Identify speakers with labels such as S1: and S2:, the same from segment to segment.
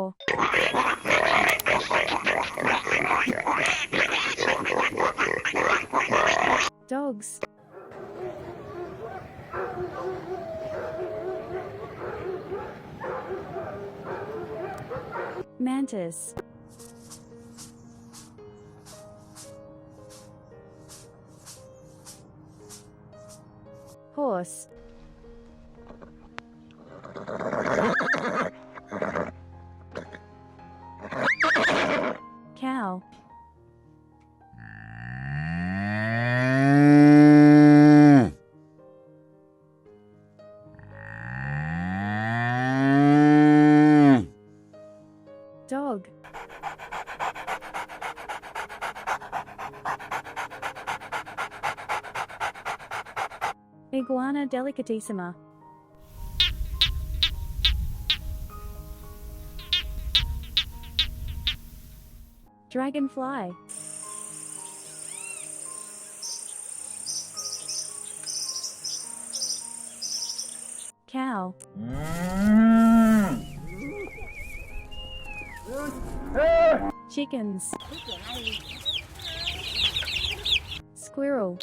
S1: door. Dogs. Mantis. Horse. Cow. Dog. Iguana delicatissima. Dragonfly. Cow. Chickens. Squirrel.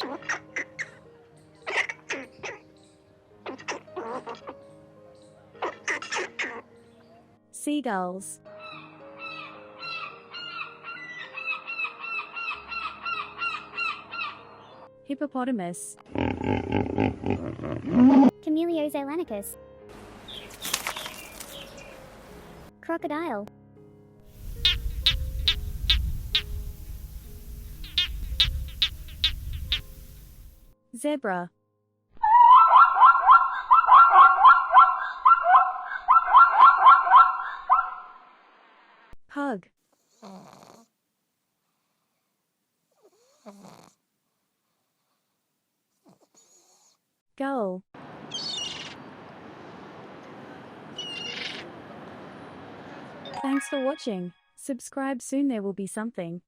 S1: Seagulls. Hippopotamus.
S2: Camellios elanicus. Crocodile.
S1: Zebra. Pug. Gull. Thanks for watching. Subscribe soon, there will be something.